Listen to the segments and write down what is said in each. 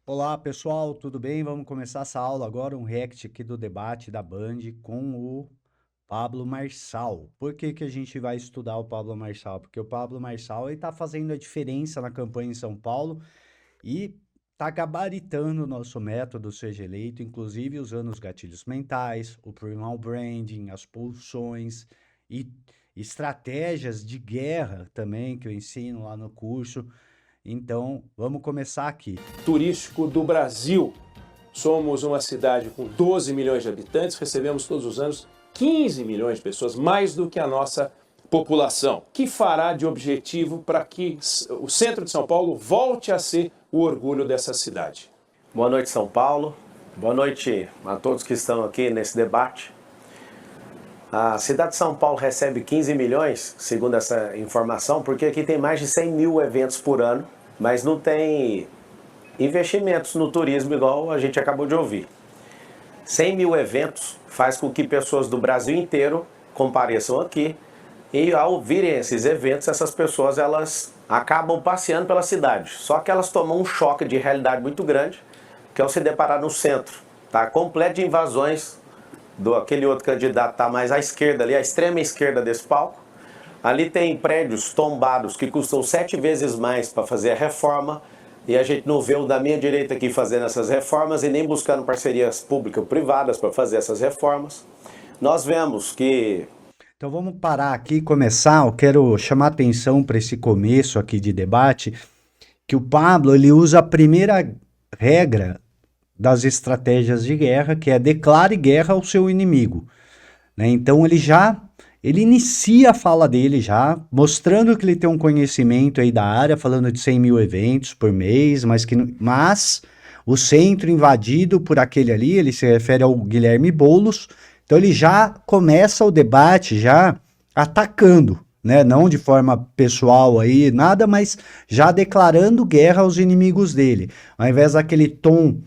Olá pessoal, tudo bem? Vamos começar essa aula agora, um react aqui do debate da Band com o Pablo Marçal. Por que que a gente vai estudar o Pablo Marçal? Porque o Pablo Marçal está fazendo a diferença na campanha em São Paulo e está gabaritando o nosso método Seja Eleito, inclusive usando os gatilhos mentais, o personal branding, as pulsões e estratégias de guerra também que eu ensino lá no curso. Então, vamos começar aqui. Turístico do Brasil. Somos uma cidade com 12 milhões de habitantes, recebemos todos os anos 15 milhões de pessoas, mais do que a nossa população. Que fará de objetivo para que o centro de São Paulo volte a ser o orgulho dessa cidade? Boa noite, São Paulo. Boa noite a todos que estão aqui nesse debate. A cidade de São Paulo recebe 15 milhões, segundo essa informação, porque aqui tem mais de 100 mil eventos por ano, mas não tem investimentos no turismo igual a gente acabou de ouvir. 100 mil eventos faz com que pessoas do Brasil inteiro compareçam aqui e ao virem esses eventos, essas pessoas elas acabam passeando pela cidade. Só que elas tomam um choque de realidade muito grande, que é ao se deparar no centro, tá completo de invasões aquele outro candidato está mais à esquerda ali, à extrema esquerda desse palco. Ali tem prédios tombados que custam 7 vezes mais para fazer a reforma e a gente não vê o da minha direita aqui fazendo essas reformas e nem buscando parcerias público-privadas para fazer essas reformas. Nós vemos que... Então vamos parar aqui e começar. Eu quero chamar atenção para esse começo aqui de debate, que o Pablo ele usa a primeira regra das estratégias de guerra, que é declare guerra ao seu inimigo, né? Então ele inicia a fala dele já, mostrando que ele tem um conhecimento aí da área, falando de 100 mil eventos por mês, mas o centro invadido por aquele ali, ele se refere ao Guilherme Boulos, então ele já começa o debate já atacando, né? Não de forma pessoal aí, nada, mas já declarando guerra aos inimigos dele, ao invés daquele tom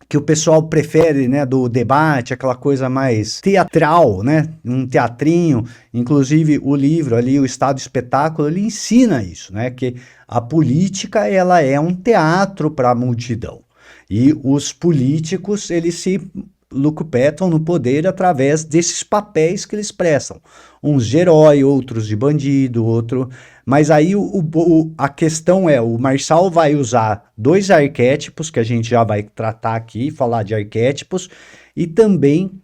que o pessoal prefere, né, do debate, aquela coisa mais teatral, né, um teatrinho. Inclusive o livro ali, o Estado Espetáculo, ele ensina isso, né, que a política ela é um teatro para a multidão e os políticos eles se lucupletam no poder através desses papéis que eles prestam, uns de herói, outros de bandido, outro. Mas aí a questão é, o Marçal vai usar dois arquétipos, que a gente já vai tratar aqui, falar de arquétipos, e também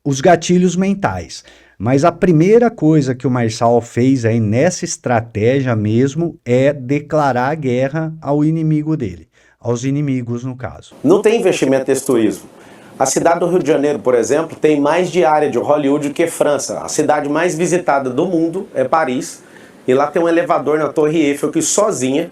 os gatilhos mentais. Mas a primeira coisa que o Marçal fez aí nessa estratégia mesmo é declarar a guerra ao inimigo dele, aos inimigos no caso. Não tem investimento nesse turismo. A cidade do Rio de Janeiro, por exemplo, tem mais de área de Hollywood do que França. A cidade mais visitada do mundo é Paris. E lá tem um elevador na Torre Eiffel que sozinha,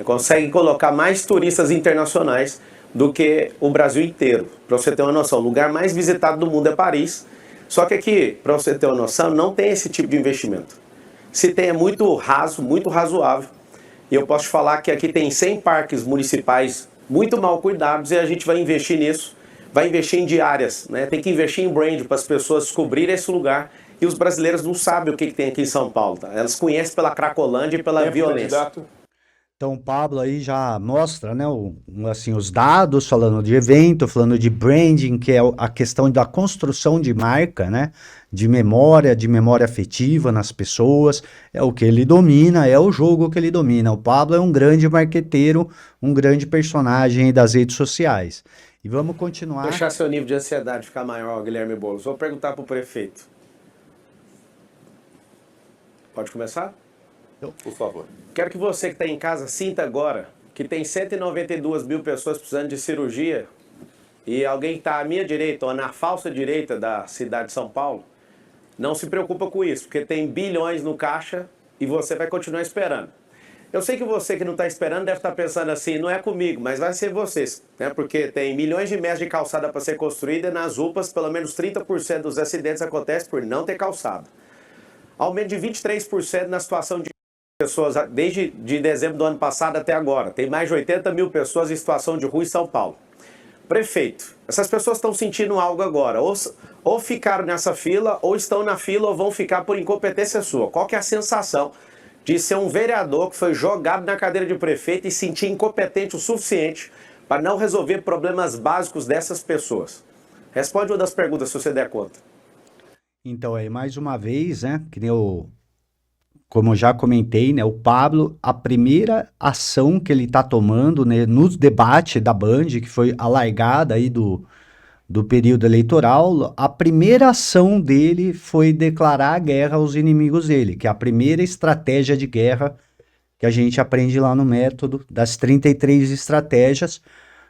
consegue colocar mais turistas internacionais do que o Brasil inteiro. Para você ter uma noção, o lugar mais visitado do mundo é Paris. Só que aqui, para você ter uma noção, não tem esse tipo de investimento. Se tem é muito raso, muito razoável. E eu posso te falar que aqui tem 100 parques municipais muito mal cuidados e a gente vai investir nisso. Vai investir em diárias, né? Tem que investir em brand para as pessoas descobrirem esse lugar. E os brasileiros não sabem o que tem aqui em São Paulo, tá? Elas conhecem pela Cracolândia e pela violência. Candidato. Então, o Pablo aí já mostra, né, assim, os dados, falando de evento, falando de branding, que é a questão da construção de marca, né, de memória afetiva nas pessoas, é o que ele domina, é o jogo que ele domina. O Pablo é um grande marqueteiro, um grande personagem das redes sociais. E vamos continuar. Deixar seu nível de ansiedade ficar maior, Guilherme Boulos. Vou perguntar para o prefeito. Pode começar? Por favor. Quero que você que está em casa sinta agora que tem 192 mil pessoas precisando de cirurgia e alguém que está à minha direita ou na falsa direita da cidade de São Paulo, não se preocupa com isso, porque tem bilhões no caixa e você vai continuar esperando. Eu sei que você que não está esperando deve estar pensando assim, não é comigo, mas vai ser vocês, né? Porque tem milhões de metros de calçada para ser construída e nas UPAs pelo menos 30% dos acidentes acontecem por não ter calçada. Aumento de 23% na situação de pessoas desde dezembro do ano passado até agora. Tem mais de 80 mil pessoas em situação de rua em São Paulo. Prefeito, essas pessoas estão sentindo algo agora, ou ficaram nessa fila, ou estão na fila, ou vão ficar por incompetência sua. Qual que é a sensação de ser um vereador que foi jogado na cadeira de prefeito e sentir incompetente o suficiente para não resolver problemas básicos dessas pessoas? Responde uma das perguntas, se você der conta. Então, aí, mais uma vez, né, como eu já comentei, né, o Pablo, a primeira ação que ele está tomando, né, no debate da Band, que foi a largada aí do período eleitoral, a primeira ação dele foi declarar a guerra aos inimigos dele, que é a primeira estratégia de guerra que a gente aprende lá no método das 33 estratégias.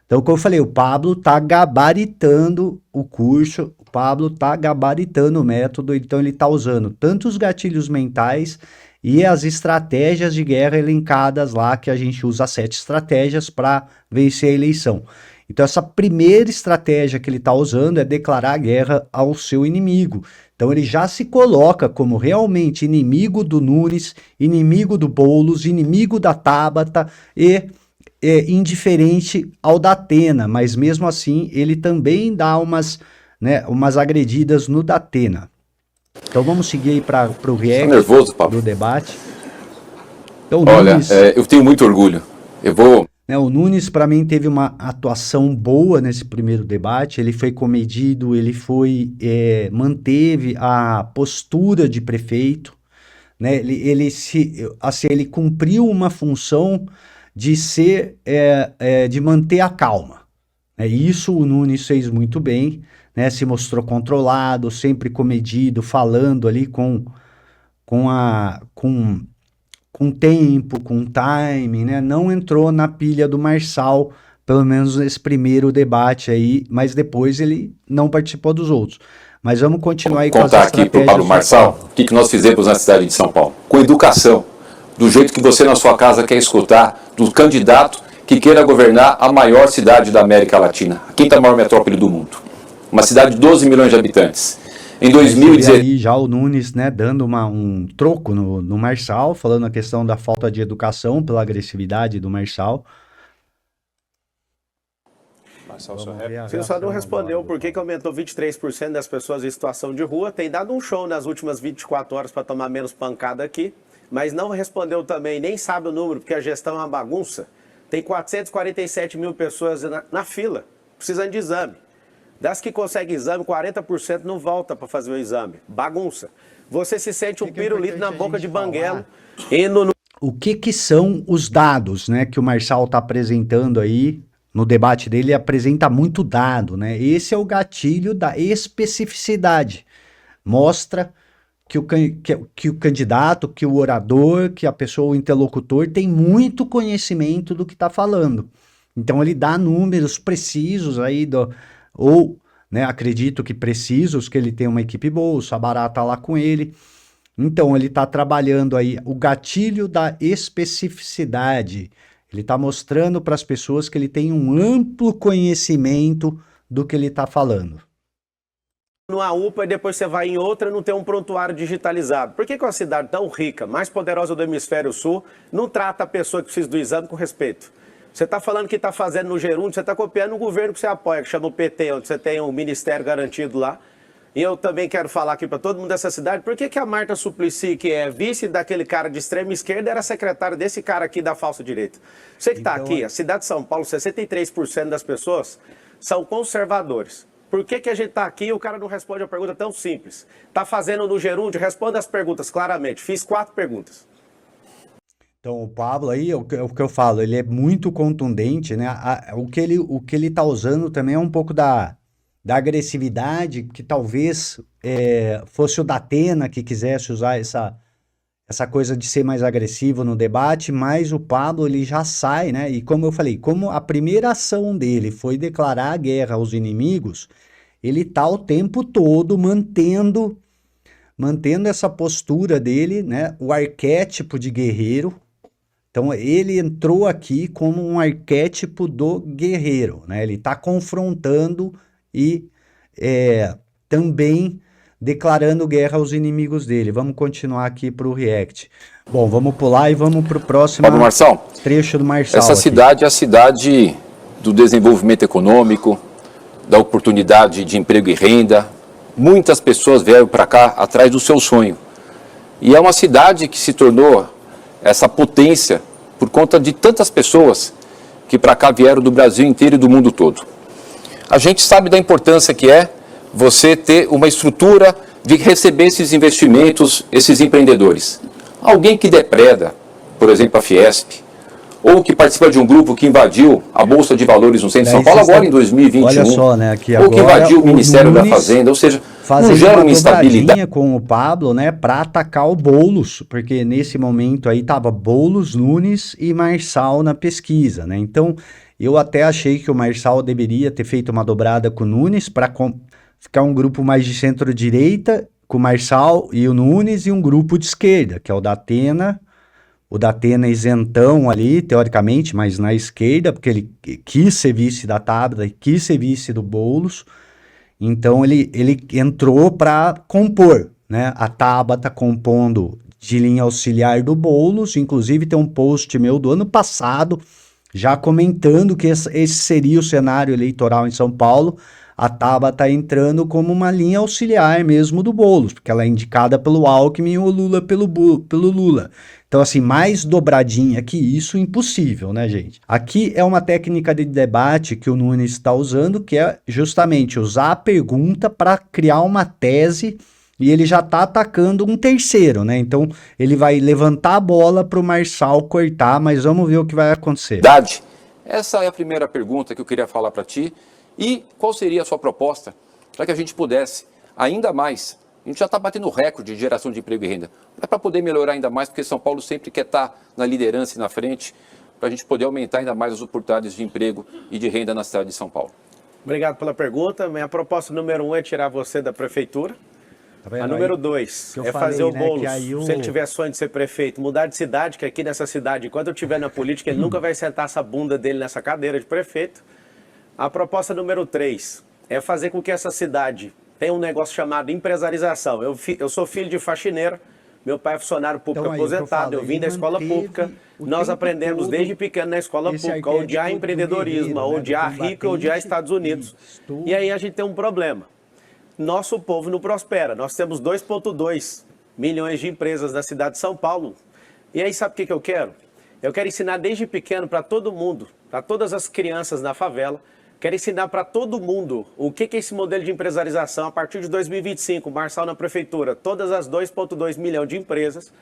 Então, como eu falei, o Pablo está gabaritando o curso, o Pablo está gabaritando o método, então ele está usando tanto os gatilhos mentais e as estratégias de guerra elencadas lá, que a gente usa 7 estratégias para vencer a eleição. Então, essa primeira estratégia que ele está usando é declarar guerra ao seu inimigo. Então, ele já se coloca como realmente inimigo do Nunes, inimigo do Boulos, inimigo da Tabata e indiferente ao Datena, mas mesmo assim ele também dá umas agredidas no Datena. Então vamos seguir aí para o react nervoso, Pablo. do debate. Então, Olha, Nunes, eu tenho muito orgulho. Eu vou... o Nunes, para mim, teve uma atuação boa nesse primeiro debate. Ele foi comedido, ele manteve a postura de prefeito, né? Ele cumpriu uma função de de manter a calma. Isso o Nunes fez muito bem, né? Se mostrou controlado, sempre comedido, falando ali com tempo, com time, né? Não entrou na pilha do Marçal, pelo menos nesse primeiro debate aí, mas depois ele não participou dos outros. Mas vamos continuar aí com as contar aqui para o Pablo Marçal o que nós fizemos na cidade de São Paulo. Com educação, do jeito que você na sua casa quer escutar, do candidato que queira governar a maior cidade da América Latina, a quinta maior metrópole do mundo. Uma cidade de 12 milhões de habitantes. Em 2016... aí já o Nunes, né, dando um troco no Marçal, falando a questão da falta de educação pela agressividade do Marçal. Você só não respondeu por que aumentou 23% das pessoas em situação de rua. Tem dado um show nas últimas 24 horas para tomar menos pancada aqui, mas não respondeu também, nem sabe o número, porque a gestão é uma bagunça. Tem 447 mil pessoas na fila, precisando de exame. Das que conseguem exame, 40% não volta para fazer o exame. Bagunça. Você se sente um pirulito na boca de banguelo. O que são os dados, né, que o Marçal está apresentando aí? No debate dele, ele apresenta muito dado, né? Esse é o gatilho da especificidade. Mostra que o candidato, que o orador, que a pessoa, o interlocutor, tem muito conhecimento do que está falando. Então, ele dá números precisos aí, né, acredito que precisos, que ele tem uma equipe boa, o Sabará está lá com ele. Então, ele está trabalhando aí o gatilho da especificidade. Ele está mostrando para as pessoas que ele tem um amplo conhecimento do que ele está falando. Numa UPA e depois você vai em outra, não tem um prontuário digitalizado. Por que uma cidade tão rica, mais poderosa do hemisfério sul, não trata a pessoa que precisa do exame com respeito? Você está falando que está fazendo no Gerúndio, você está copiando um governo que você apoia, que chama o PT, onde você tem um ministério garantido lá. E eu também quero falar aqui para todo mundo dessa cidade, por que a Marta Suplicy, que é vice daquele cara de extrema esquerda, era secretária desse cara aqui da falsa direita? Você que está aqui, a cidade de São Paulo, 63% das pessoas são conservadores. Por que a gente está aqui e o cara não responde a pergunta tão simples? Está fazendo no Gerúndio? Responda as perguntas claramente. Fiz 4 perguntas. Então, o Pablo aí, o que eu falo, ele é muito contundente, né? O que ele tá usando também é um pouco da agressividade, que talvez fosse o Datena que quisesse usar essa coisa de ser mais agressivo no debate, mas o Pablo, ele já sai, né? E como eu falei, como a primeira ação dele foi declarar a guerra aos inimigos, ele tá o tempo todo mantendo essa postura dele, né? O arquétipo de guerreiro. Então, ele entrou aqui como um arquétipo do guerreiro, né? Ele tá confrontando e também declarando guerra aos inimigos dele. Vamos continuar aqui para o react. Bom, vamos pular e vamos para o próximo trecho do Marçal. Essa cidade é a cidade do desenvolvimento econômico, da oportunidade de emprego e renda. Muitas pessoas vieram para cá atrás do seu sonho. E é uma cidade que se tornou essa potência por conta de tantas pessoas que para cá vieram do Brasil inteiro e do mundo todo. A gente sabe da importância que é você ter uma estrutura de receber esses investimentos, esses empreendedores. Alguém que depreda, por exemplo, a Fiesp, ou que participa de um grupo que invadiu a Bolsa de Valores no centro de São Paulo agora em 2021, olha só, né, que ou que agora invadiu o Ministério da Nunes Fazenda, ou seja, fazendo não gera uma dobradinha instabilidade. com o Pablo, né, para atacar o Boulos, porque nesse momento aí tava Boulos, Nunes e Marçal na pesquisa, né? Então, eu até achei que o Marçal deveria ter feito uma dobrada com o Nunes para ficar um grupo mais de centro-direita, com o Marçal e o Nunes, e um grupo de esquerda, que é o Datena isentão ali, teoricamente, mas na esquerda, porque ele quis ser vice da Tabata e quis ser vice do Boulos. Então ele entrou para compor, né? A Tabata compondo de linha auxiliar do Boulos, inclusive tem um post meu do ano passado já comentando que esse seria o cenário eleitoral em São Paulo. A Tabata entrando como uma linha auxiliar mesmo do Boulos, porque ela é indicada pelo Alckmin e o Lula pelo Lula. Então, assim, mais dobradinha que isso, impossível, né, gente? Aqui é uma técnica de debate que o Nunes está usando, que é justamente usar a pergunta para criar uma tese, e ele já está atacando um terceiro, né? Então, ele vai levantar a bola para o Marçal cortar, mas vamos ver o que vai acontecer. Essa é a primeira pergunta que eu queria falar para ti. E qual seria a sua proposta para que a gente pudesse ainda mais, a gente já está batendo recorde de geração de emprego e renda, mas para poder melhorar ainda mais, porque São Paulo sempre quer estar na liderança e na frente, para a gente poder aumentar ainda mais as oportunidades de emprego e de renda na cidade de São Paulo. Obrigado pela pergunta. Minha proposta número 1 é tirar você da prefeitura. Tá A número 2 é fazer o Boulos, se ele tiver sonho de ser prefeito, mudar de cidade, que aqui nessa cidade, enquanto eu estiver na política, ele nunca vai sentar essa bunda dele nessa cadeira de prefeito. A proposta número 3 é fazer com que essa cidade tenha um negócio chamado empresarização. Eu sou filho de faxineiro, meu pai é funcionário público aposentado, eu vim da escola pública, nós aprendemos desde pequeno na escola pública a odiar empreendedorismo, a odiar rico, a odiar Estados Unidos. E aí a gente tem um problema. Nosso povo não prospera. Nós temos 2,2 milhões de empresas na cidade de São Paulo. E aí sabe o que eu quero? Eu quero ensinar desde pequeno para todo mundo, para todas as crianças na favela, quero ensinar para todo mundo o que é esse modelo de empresarização a partir de 2025, Marçal na prefeitura. Todas as 2,2 milhões de empresas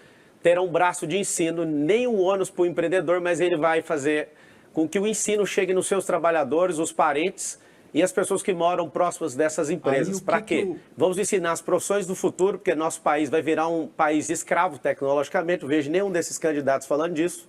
terão um braço de ensino, nenhum ônus para o empreendedor, mas ele vai fazer com que o ensino chegue nos seus trabalhadores, os parentes e as pessoas que moram próximas dessas empresas. Para quê? Vamos ensinar as profissões do futuro, porque nosso país vai virar um país escravo tecnologicamente, não vejo nenhum desses candidatos falando disso.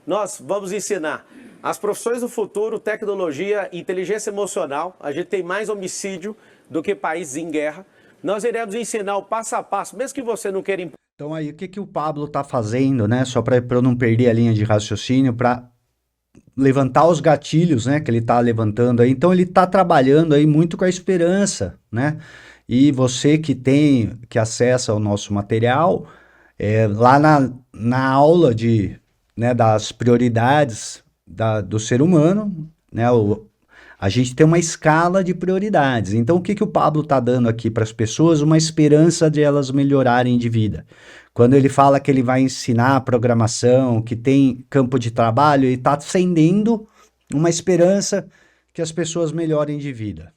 Nós vamos ensinar as profissões do futuro, tecnologia, inteligência emocional. A gente tem mais homicídio do que países em guerra. Nós iremos ensinar o passo a passo, mesmo que você não queira... Então aí, o que o Pablo está fazendo, né? Só para eu não perder a linha de raciocínio, para levantar os gatilhos, né, que ele está levantando aí. Então ele está trabalhando aí muito com a esperança, né? E você que acessa o nosso material, lá na aula né, das prioridades do ser humano, né? A gente tem uma escala de prioridades. Então o que o Pablo está dando aqui para as pessoas? Uma esperança de elas melhorarem de vida. Quando ele fala que ele vai ensinar programação, que tem campo de trabalho, ele está acendendo uma esperança que as pessoas melhorem de vida.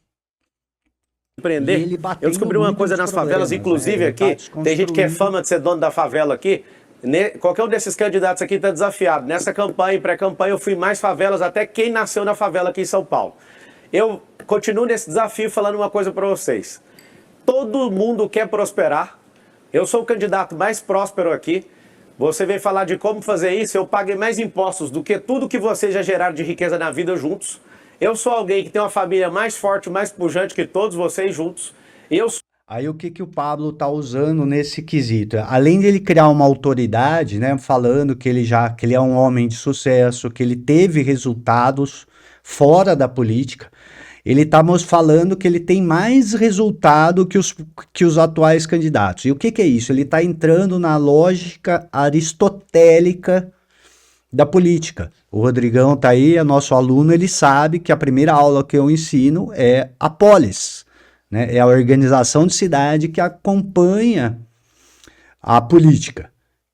Empreender. Eu descobri uma coisa nas favelas, inclusive aqui, tem gente que é fama de ser dono da favela aqui. Qualquer um desses candidatos aqui está desafiado. Nessa campanha e pré-campanha eu fui mais favelas, até quem nasceu na favela aqui em São Paulo. Eu continuo nesse desafio falando uma coisa para vocês. Todo mundo quer prosperar. Eu sou o candidato mais próspero aqui. Você veio falar de como fazer isso, eu paguei mais impostos do que tudo que vocês já geraram de riqueza na vida juntos. Eu sou alguém que tem uma família mais forte, mais pujante que todos vocês juntos. Aí o que o Pablo tá usando nesse quesito? Além de ele criar uma autoridade, né, falando que ele é um homem de sucesso, que ele teve resultados fora da política, ele está falando que ele tem mais resultado que os atuais candidatos. E o que é isso? Ele está entrando na lógica aristotélica da política. O Rodrigão tá aí, é nosso aluno, ele sabe que a primeira aula que eu ensino é a polis, né? É a organização de cidade que acompanha a política.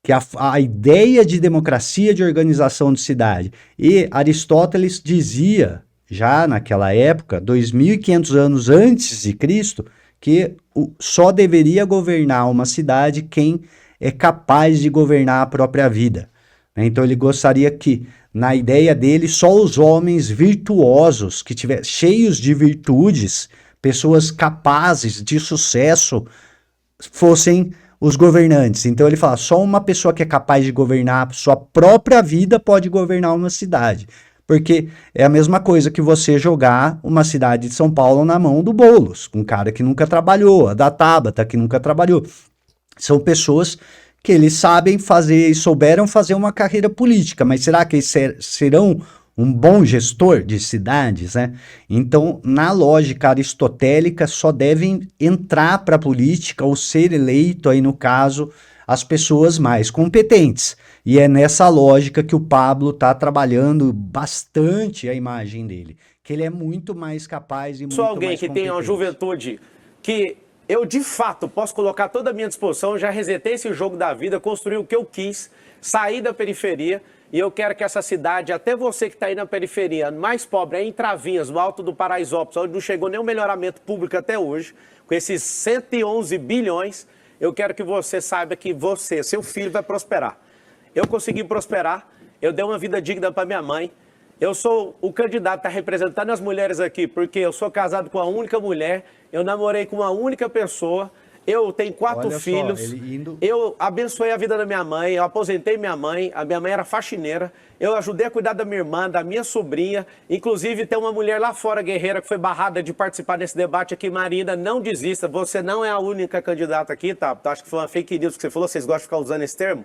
que a ideia de democracia, de organização de cidade. E Aristóteles dizia, já naquela época, 2.500 anos antes de Cristo, que só deveria governar uma cidade quem é capaz de governar a própria vida. Então ele gostaria que, na ideia dele, só os homens virtuosos, que cheios de virtudes, pessoas capazes de sucesso, fossem os governantes. Então ele fala, só uma pessoa que é capaz de governar a sua própria vida pode governar uma cidade. Porque é a mesma coisa que você jogar uma cidade de São Paulo na mão do Boulos, um cara que nunca trabalhou, a da Tabata que nunca trabalhou. São pessoas que eles sabem fazer e souberam fazer uma carreira política, mas será que eles serão um bom gestor de cidades, né? Então, na lógica aristotélica, só devem entrar para a política ou ser eleito, aí no caso, as pessoas mais competentes. E é nessa lógica que o Pablo está trabalhando bastante a imagem dele, que ele é muito mais capaz e muito mais competente. Sou alguém que tem uma juventude que eu, de fato, posso colocar toda a minha disposição, já resetei esse jogo da vida, construí o que eu quis, saí da periferia, e eu quero que essa cidade, até você que está aí na periferia, mais pobre, é em Travinhas, no Alto do Paraisópolis, onde não chegou nenhum melhoramento público até hoje, com esses 111 bilhões, eu quero que você saiba que você, seu filho, vai prosperar. Eu consegui prosperar, eu dei uma vida digna para minha mãe, eu sou o candidato que está representando as mulheres aqui, porque eu sou casado com uma única mulher, eu namorei com uma única pessoa, eu tenho 4 filhos, eu abençoei a vida da minha mãe, eu aposentei minha mãe, a minha mãe era faxineira, eu ajudei a cuidar da minha irmã, da minha sobrinha, inclusive tem uma mulher lá fora, guerreira, que foi barrada de participar desse debate aqui, Marina, não desista, você não é a única candidata aqui, tá? Acho que foi uma fake news que você falou, vocês gostam de ficar usando esse termo?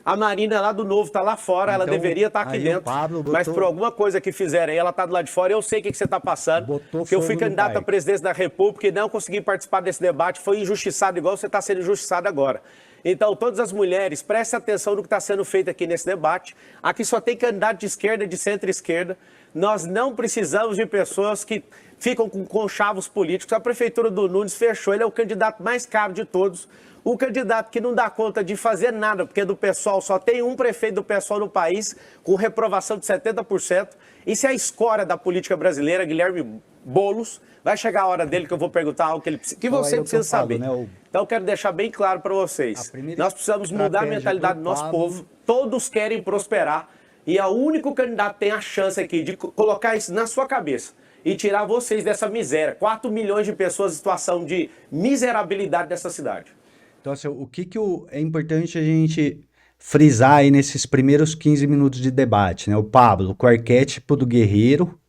A Marina lá do Novo está lá fora, então, ela deveria estar aqui dentro, mas por alguma coisa que fizeram aí, ela está do lado de fora, eu sei o que você está passando, que eu fui candidato à presidência da República e não consegui participar desse debate, foi injustiçado igual você está sendo injustiçado agora. Então, todas as mulheres, prestem atenção no que está sendo feito aqui nesse debate, aqui só tem candidato de esquerda, de centro-esquerda, nós não precisamos de pessoas que ficam com conchavos políticos, a prefeitura do Nunes fechou, ele é o candidato mais caro de todos, o candidato que não dá conta de fazer nada, porque do PSOL só tem um prefeito do PSOL no país, com reprovação de 70%. Isso é a escória da política brasileira, Guilherme Boulos. Vai chegar a hora dele que eu vou perguntar algo que você precisa saber. Né, Então eu quero deixar bem claro para vocês. Nós precisamos mudar a mentalidade do nosso povo. Todos querem prosperar. E é o único candidato que tem a chance aqui de colocar isso na sua cabeça e tirar vocês dessa miséria. 4 milhões de pessoas em situação de miserabilidade dessa cidade. Então, assim, o que é importante a gente frisar aí nesses primeiros 15 minutos de debate, né? O Pablo, com o arquétipo do guerreiro,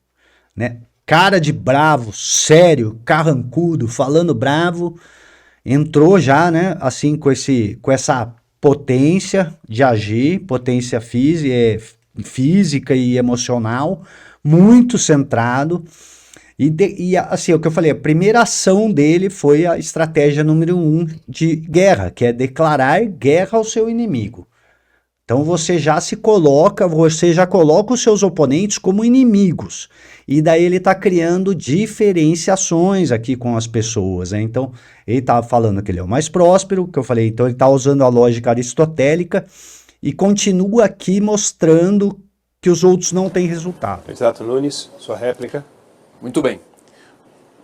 né? Cara de bravo, sério, carrancudo, falando bravo, entrou já, né? Assim, com essa potência de agir, potência física e emocional, muito centrado. E assim, o que eu falei, a primeira ação dele foi a estratégia número 1 de guerra, que é declarar guerra ao seu inimigo. Então você já coloca os seus oponentes como inimigos. E daí ele está criando diferenciações aqui com as pessoas, né? Então ele estava falando que ele é o mais próspero, que eu falei, então ele está usando a lógica aristotélica e continua aqui mostrando que os outros não têm resultado. Candidato Nunes, sua réplica. Muito bem.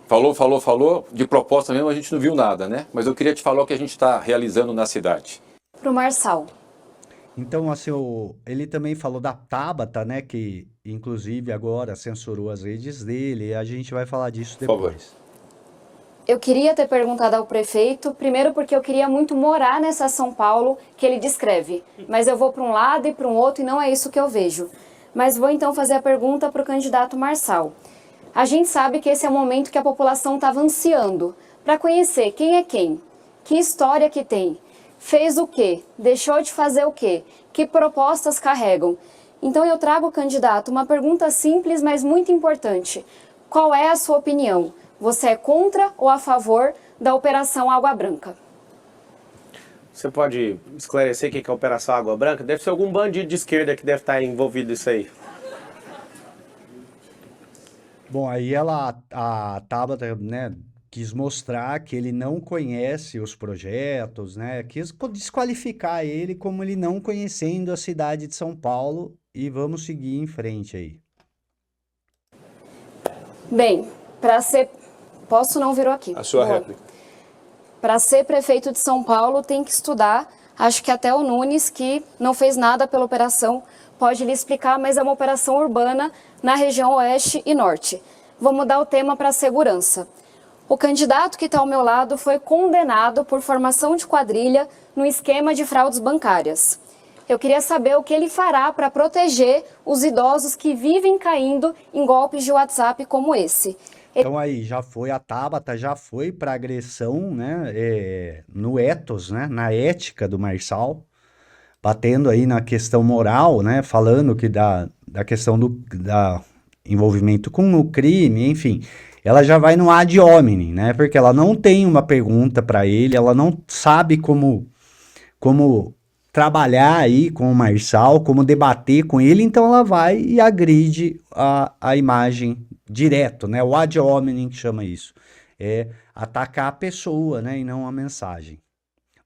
Falou. De proposta mesmo a gente não viu nada, né? Mas eu queria te falar o que a gente está realizando na cidade. Para o Marçal. Então, assim, ele também falou da Tabata, né? Que, inclusive, agora censurou as redes dele. E a gente vai falar disso depois. Por favor. Eu queria ter perguntado ao prefeito, primeiro porque eu queria muito morar nessa São Paulo que ele descreve. Mas eu vou para um lado e para um outro e não é isso que eu vejo. Mas vou então fazer a pergunta para o candidato Marçal. A gente sabe que esse é o momento que a população estava ansiando para conhecer quem é quem, que história que tem, fez o quê, deixou de fazer o quê, que propostas carregam. Então eu trago, candidato, uma pergunta simples, mas muito importante. Qual é a sua opinião? Você é contra ou a favor da Operação Água Branca? Você pode esclarecer o que é a Operação Água Branca? Deve ser algum bandido de esquerda que deve estar envolvido nisso aí. Bom, aí a Tabata, né, quis mostrar que ele não conhece os projetos, né? Quis desqualificar ele como ele não conhecendo a cidade de São Paulo e vamos seguir em frente aí. Bem, para ser... Posso não virou aqui. A sua Boa. réplica. Para ser prefeito de São Paulo tem que estudar. Acho que até o Nunes, que não fez nada pela operação, pode lhe explicar, mas é uma operação urbana na região oeste e norte. Vou mudar o tema para segurança. O candidato que está ao meu lado foi condenado por formação de quadrilha no esquema de fraudes bancárias. Eu queria saber o que ele fará para proteger os idosos que vivem caindo em golpes de WhatsApp como esse. Então aí já foi a Tabata, já foi para agressão, né, no ethos, né, na ética do Marçal, batendo aí na questão moral, né, falando que da questão da envolvimento com o crime, enfim, ela já vai no ad hominem, né, porque ela não tem uma pergunta para ele, ela não sabe como trabalhar aí com o Marçal, como debater com ele, então ela vai e agride a imagem direto, né? O ad hominem que chama isso. É atacar a pessoa, né? E não a mensagem.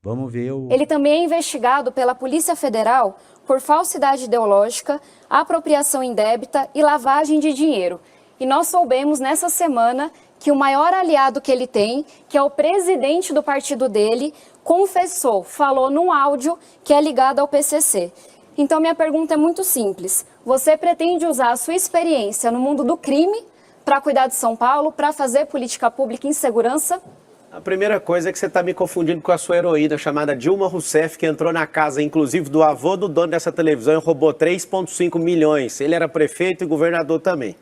Vamos ver o... Ele também é investigado pela Polícia Federal por falsidade ideológica, apropriação indébita e lavagem de dinheiro. E nós soubemos nessa semana que o maior aliado que ele tem, que é o presidente do partido dele, confessou, falou num áudio que é ligado ao PCC. Então minha pergunta é muito simples. Você pretende usar a sua experiência no mundo do crime para cuidar de São Paulo, para fazer política pública em segurança? A primeira coisa é que você está me confundindo com a sua heroína chamada Dilma Rousseff, que entrou na casa, inclusive, do avô do dono dessa televisão e roubou 3,5 milhões. Ele era prefeito e governador também.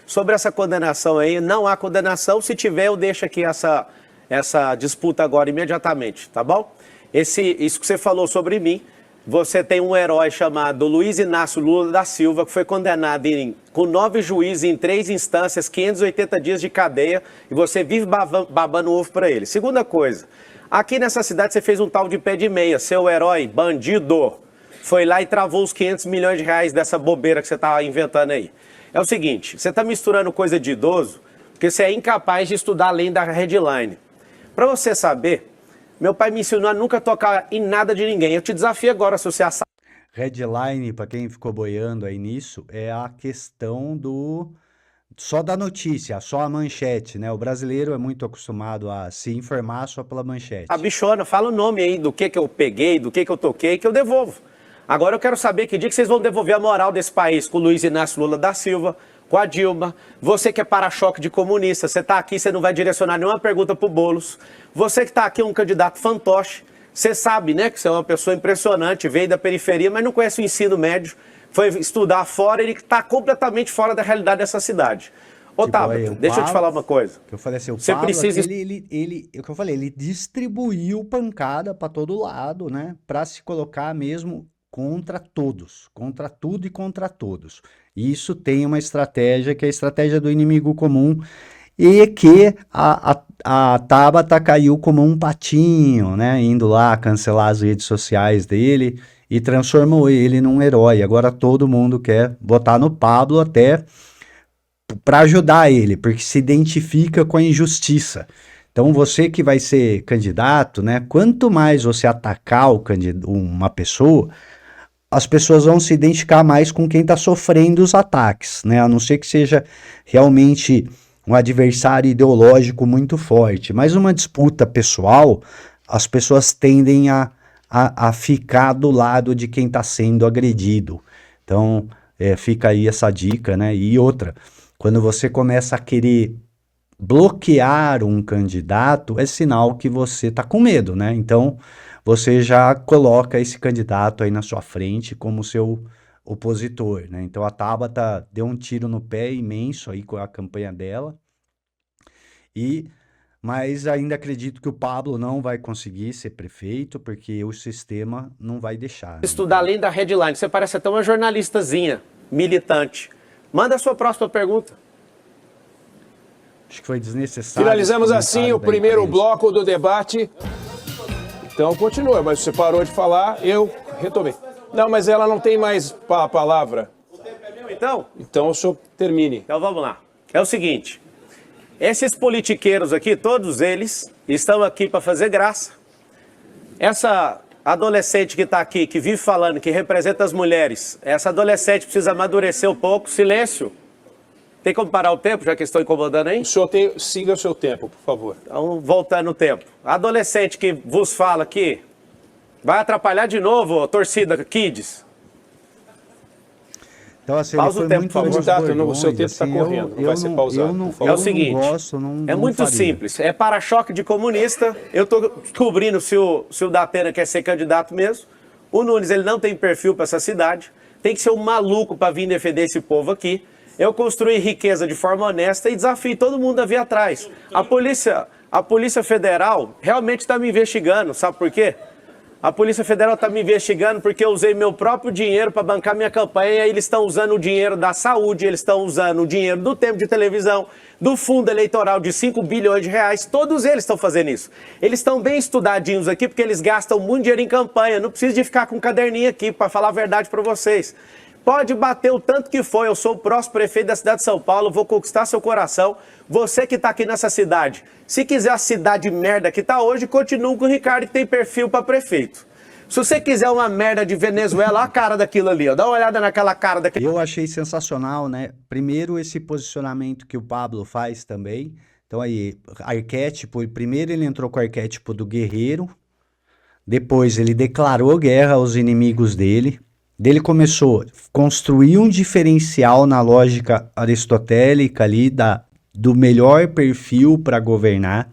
Sobre essa condenação aí, não há condenação. Se tiver, eu deixo aqui essa disputa agora imediatamente, tá bom? Isso que você falou sobre mim, você tem um herói chamado Luiz Inácio Lula da Silva, que foi condenado com 9 juízes em 3 instâncias, 580 dias de cadeia, e você vive babando ovo para ele. Segunda coisa, aqui nessa cidade você fez um tal de pé de meia, seu herói, bandido, foi lá e travou os 500 milhões de reais dessa bobeira que você está inventando aí. É o seguinte, você está misturando coisa de idoso, porque você é incapaz de estudar além da headline. Para você saber, meu pai me ensinou a nunca tocar em nada de ninguém. Eu te desafio agora, se você assar. Headline, para quem ficou boiando aí nisso, é a questão só da notícia, só a manchete, né? O brasileiro é muito acostumado a se informar só pela manchete. A bichona, fala o nome aí do que eu peguei, do que eu toquei, que eu devolvo. Agora eu quero saber que dia que vocês vão devolver a moral desse país com o Luiz Inácio Lula da Silva, com a Dilma, você que é para-choque de comunista, você está aqui, você não vai direcionar nenhuma pergunta para o Boulos, você que está aqui um candidato fantoche, você sabe, né, que você é uma pessoa impressionante, veio da periferia, mas não conhece o ensino médio, foi estudar fora, ele está completamente fora da realidade dessa cidade. Otávio, deixa eu te falar uma coisa. Que eu falei assim, o você Pablo, precisa... o que eu falei, ele distribuiu pancada para todo lado, né, para se colocar mesmo contra todos, contra tudo e contra todos. Isso tem uma estratégia que é a estratégia do inimigo comum e que a Tabata caiu como um patinho, né, indo lá cancelar as redes sociais dele e transformou ele num herói. Agora todo mundo quer botar no Pablo até para ajudar ele, porque se identifica com a injustiça. Então você que vai ser candidato, né, quanto mais você atacar uma pessoa, as pessoas vão se identificar mais com quem está sofrendo os ataques, né? A não ser que seja realmente um adversário ideológico muito forte. Mas uma disputa pessoal, as pessoas tendem a ficar do lado de quem está sendo agredido. Então, fica aí essa dica, né? E outra, quando você começa a querer bloquear um candidato, é sinal que você está com medo, né? Então, você já coloca esse candidato aí na sua frente como seu opositor, né? Então a Tabata deu um tiro no pé imenso aí com a campanha dela, mas ainda acredito que o Pablo não vai conseguir ser prefeito, porque o sistema não vai deixar. Né? Estudar além da headline, você parece até uma jornalistazinha, militante. Manda a sua próxima pergunta. Acho que foi desnecessário. Finalizamos assim o primeiro bloco do debate. Então continua, mas você parou de falar, eu retomei. Não, mas ela não tem mais a palavra. O tempo é meu, então? Então o senhor termine. Então vamos lá. É o seguinte, Esses politiqueiros aqui, todos eles, estão aqui para fazer graça. Essa adolescente que está aqui, que vive falando, que representa as mulheres, essa adolescente precisa amadurecer um pouco. Silêncio. Tem como parar o tempo, já que estou incomodando aí? O senhor siga o seu tempo, por favor. Então, voltando o tempo. A adolescente que vos fala aqui, vai atrapalhar de novo, torcida Kids. Então, assim, Pausa ele o foi tempo, muito por favor. Candidato, o seu tempo está assim, correndo, não vai ser pausado, por favor. É o seguinte, é muito simples, é para-choque de comunista. Eu estou descobrindo se o Datena quer ser candidato mesmo. O Nunes, ele não tem perfil para essa cidade, tem que ser um maluco para vir defender esse povo aqui. Eu construí riqueza de forma honesta e desafio todo mundo a vir atrás. A Polícia Federal realmente está me investigando, sabe por quê? A Polícia Federal está me investigando porque eu usei meu próprio dinheiro para bancar minha campanha e eles estão usando o dinheiro da saúde, eles estão usando o dinheiro do tempo de televisão, do fundo eleitoral de 5 bilhões de reais, todos eles estão fazendo isso. Eles estão bem estudadinhos aqui porque eles gastam muito dinheiro em campanha, não precisa de ficar com um caderninho aqui para falar a verdade para vocês. Pode bater o tanto que for, eu sou o próximo prefeito da cidade de São Paulo, vou conquistar seu coração. Você que está aqui nessa cidade, se quiser a cidade merda que está hoje, continua com o Ricardo que tem perfil para prefeito. Se você quiser uma merda de Venezuela, olha a cara daquilo ali, ó. Dá uma olhada naquela cara daquele... Eu achei sensacional, né? Primeiro, esse posicionamento que o Pablo faz também. Então aí, arquétipo, primeiro ele entrou com o arquétipo do guerreiro, depois ele declarou guerra aos inimigos dele. Ele começou a construir um diferencial na lógica aristotélica ali do melhor perfil para governar.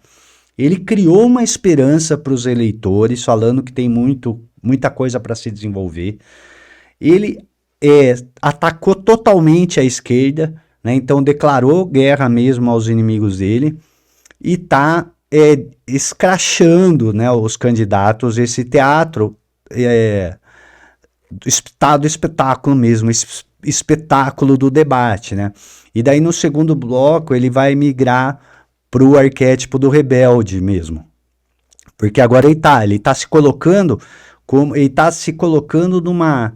Ele criou uma esperança para os eleitores, falando que tem muita coisa para se desenvolver. Ele atacou totalmente a esquerda, né? Então declarou guerra mesmo aos inimigos dele e está escrachando, né, os candidatos, esse teatro... do espetáculo mesmo, espetáculo do debate, né? E daí no segundo bloco ele vai migrar pro arquétipo do rebelde mesmo. Porque agora ele tá se colocando numa,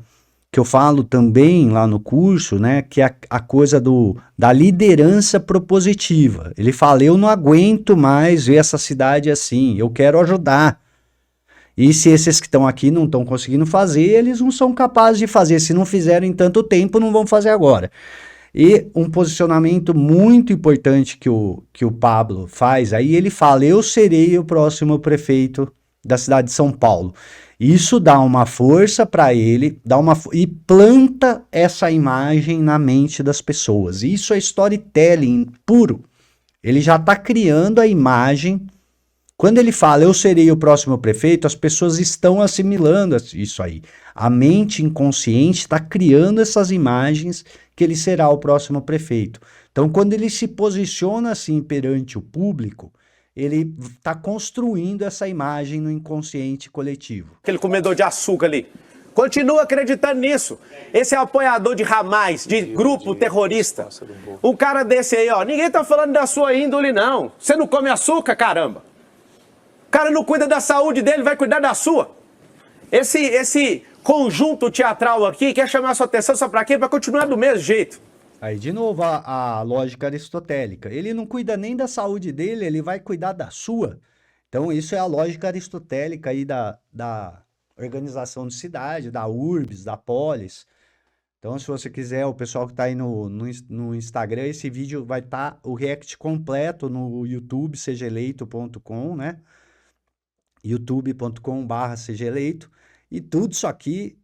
que eu falo também lá no curso, né, que é a coisa da liderança propositiva. Ele fala, eu não aguento mais ver essa cidade assim, eu quero ajudar. E se esses que estão aqui não estão conseguindo fazer, eles não são capazes de fazer. Se não fizeram em tanto tempo, não vão fazer agora. E um posicionamento muito importante que o Pablo faz, aí ele fala, eu serei o próximo prefeito da cidade de São Paulo. Isso dá uma força para ele, e planta essa imagem na mente das pessoas. Isso é storytelling puro. Ele já está criando a imagem. Quando ele fala, eu serei o próximo prefeito, as pessoas estão assimilando isso aí. A mente inconsciente está criando essas imagens que ele será o próximo prefeito. Então, quando ele se posiciona assim perante o público, ele está construindo essa imagem no inconsciente coletivo. Aquele comedor de açúcar ali. Continua acreditando nisso. Esse é apoiador de Hamas, de grupo terrorista. Um cara desse aí, ó, ninguém tá falando da sua índole, não. Você não come açúcar, caramba. O cara não cuida da saúde dele, vai cuidar da sua. Esse conjunto teatral aqui quer chamar sua atenção só pra quê? Pra continuar do mesmo jeito. Aí, de novo, a lógica aristotélica. Ele não cuida nem da saúde dele, ele vai cuidar da sua. Então, isso é a lógica aristotélica aí da organização de cidade, da urbs, da polis. Então, se você quiser, o pessoal que está aí no Instagram, esse vídeo vai estar o react completo no YouTube, sejaeleito.com, né? youtube.com/sejaeleito. E tudo isso aqui,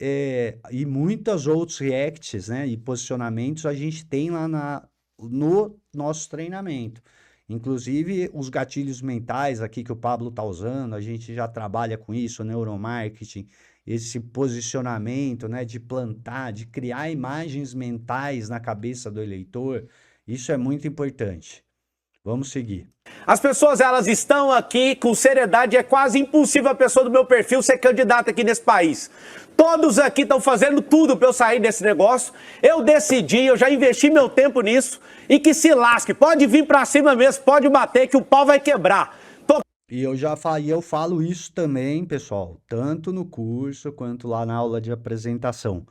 e muitos outros reacts, né, e posicionamentos a gente tem lá no nosso treinamento. Inclusive, os gatilhos mentais aqui que o Pablo está usando, a gente já trabalha com isso, neuromarketing, esse posicionamento, né, de plantar, de criar imagens mentais na cabeça do eleitor, isso é muito importante. Vamos seguir. As pessoas, elas estão aqui com seriedade, é quase impossível a pessoa do meu perfil ser candidata aqui nesse país. Todos aqui estão fazendo tudo para eu sair desse negócio. Eu decidi, eu já investi meu tempo nisso e que se lasque. Pode vir para cima mesmo, pode bater que o pau vai quebrar. E eu falo isso também, pessoal, tanto no curso quanto lá na aula de apresentação.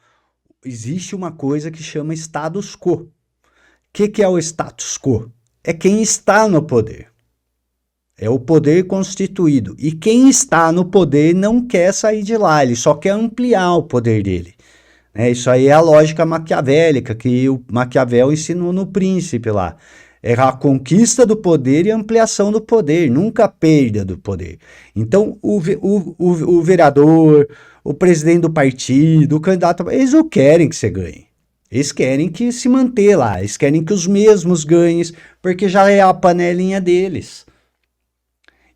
Existe uma coisa que chama status quo. O que é o status quo? é quem está no poder. É o poder constituído. E quem está no poder não quer sair de lá, ele só quer ampliar o poder dele. Isso aí é a lógica maquiavélica que o Maquiavel ensinou no Príncipe lá. É a conquista do poder e a ampliação do poder, nunca a perda do poder. Então, o vereador, o presidente do partido, o candidato, eles não querem que você ganhe. Eles querem que se manter lá, eles querem que os mesmos ganhem, porque já é a panelinha deles.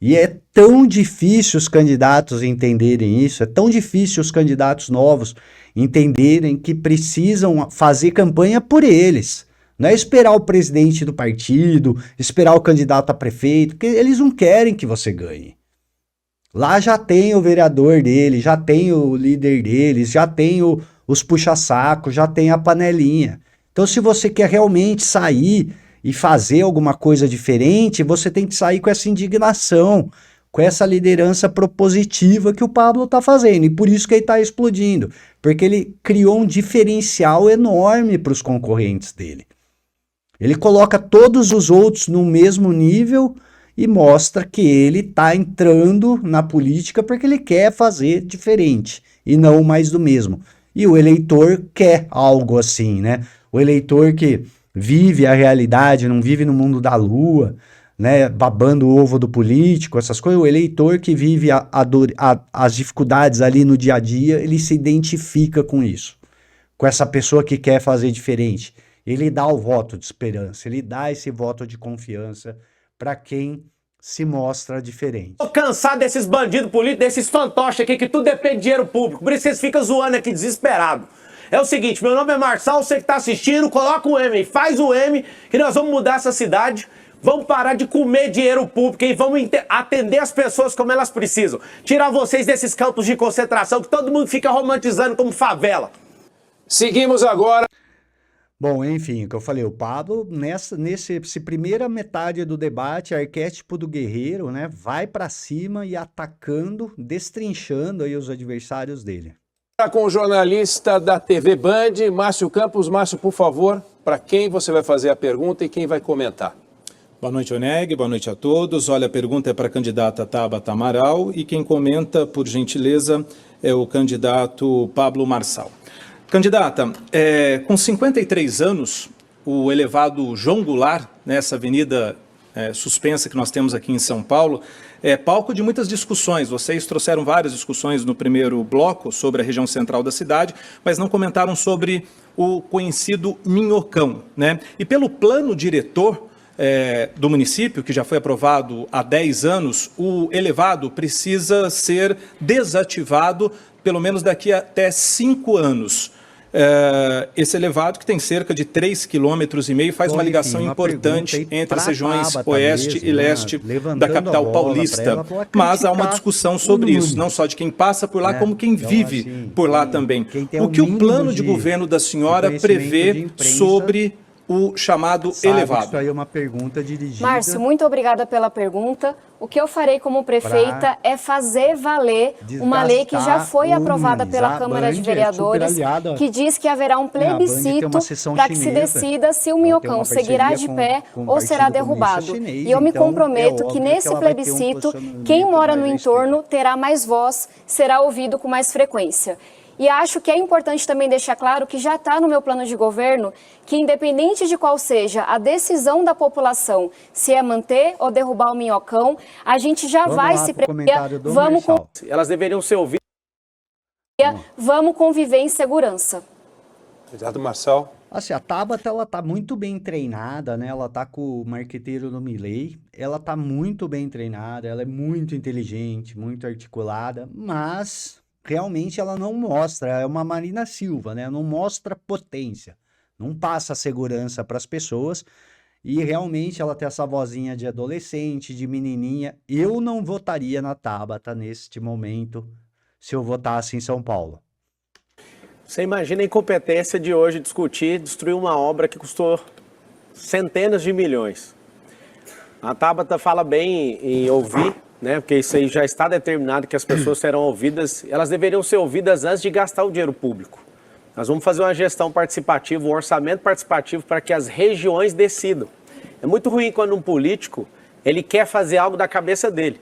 E é tão difícil os candidatos entenderem isso, é tão difícil os candidatos novos entenderem que precisam fazer campanha por eles. Não é esperar o presidente do partido, esperar o candidato a prefeito, porque eles não querem que você ganhe. Lá já tem o vereador dele, já tem o líder deles, já tem os puxa-sacos, já tem a panelinha. Então, se você quer realmente sair e fazer alguma coisa diferente, você tem que sair com essa indignação, com essa liderança propositiva que o Pablo está fazendo. E por isso que ele está explodindo, porque ele criou um diferencial enorme para os concorrentes dele. Ele coloca todos os outros no mesmo nível e mostra que ele está entrando na política porque ele quer fazer diferente e não mais do mesmo. E o eleitor quer algo assim, né? O eleitor que vive a realidade, não vive no mundo da lua, né? Babando o ovo do político, essas coisas. O eleitor que vive as dificuldades ali no dia a dia, ele se identifica com isso, com essa pessoa que quer fazer diferente. Ele dá o voto de esperança, ele dá esse voto de confiança para quem se mostra diferente. Tô cansado desses bandidos políticos, desses fantoches aqui, que tudo depende de dinheiro público. Por isso vocês ficam zoando aqui desesperado. É o seguinte, meu nome é Marçal, você que tá assistindo, coloca o M aí, faz o M, que nós vamos mudar essa cidade. Vamos parar de comer dinheiro público e vamos atender as pessoas como elas precisam. Tirar vocês desses campos de concentração que todo mundo fica romantizando como favela. Seguimos agora. Bom, enfim, o que eu falei, o Pablo, nessa primeira metade do debate, arquétipo do guerreiro, né, vai para cima e atacando, destrinchando aí os adversários dele. Com o jornalista da TV Band, Márcio Campos. Márcio, por favor, para quem você vai fazer a pergunta e quem vai comentar? Boa noite, Oneg, boa noite a todos. Olha, a pergunta é para a candidata Tabata Amaral e quem comenta, por gentileza, é o candidato Pablo Marçal. Candidata, com 53 anos, o elevado João Goulart, nessa avenida suspensa que nós temos aqui em São Paulo, é palco de muitas discussões. Vocês trouxeram várias discussões no primeiro bloco sobre a região central da cidade, mas não comentaram sobre o conhecido Minhocão, né? E pelo plano diretor do município, que já foi aprovado há 10 anos, o elevado precisa ser desativado pelo menos daqui até 5 anos. Esse elevado, que tem cerca de 3,5 km, faz uma ligação importante entre as regiões oeste e leste da capital paulista. Mas há uma discussão sobre isso, não só de quem passa por lá, como quem vive por lá também. O que o plano de governo da senhora prevê sobre o chamado elevado? Isso aí é uma pergunta dirigida... Márcio, muito obrigada pela pergunta. O que eu farei como prefeita é fazer valer uma lei que já foi aprovada pela Câmara de Vereadores, que diz que haverá um plebiscito para que se decida se o Minhocão seguirá de pé ou será derrubado. E eu me comprometo que nesse plebiscito, quem mora no entorno terá mais voz, será ouvido com mais frequência. E acho que é importante também deixar claro que já está no meu plano de governo que, independente de qual seja a decisão da população, se é manter ou derrubar o Minhocão, a gente já vai se preparar. Elas deveriam ser ouvidas. Vamos conviver em segurança. Candidato Marçal. Assim, a Tabata, ela tá muito bem treinada, né? Ela tá com o marqueteiro no Milei, ela tá muito bem treinada, ela é muito inteligente, muito articulada, mas... realmente ela não mostra, é uma Marina Silva, né? Não mostra potência, não passa segurança para as pessoas e realmente ela tem essa vozinha de adolescente, de menininha. Eu não votaria na Tabata neste momento se eu votasse em São Paulo. Você imagina a incompetência de hoje destruir uma obra que custou centenas de milhões. A Tabata fala bem em ouvir, né? Porque isso aí já está determinado que as pessoas serão ouvidas, elas deveriam ser ouvidas antes de gastar o dinheiro público. Nós vamos fazer uma gestão participativa, um orçamento participativo para que as regiões decidam. É muito ruim quando um político, ele quer fazer algo da cabeça dele.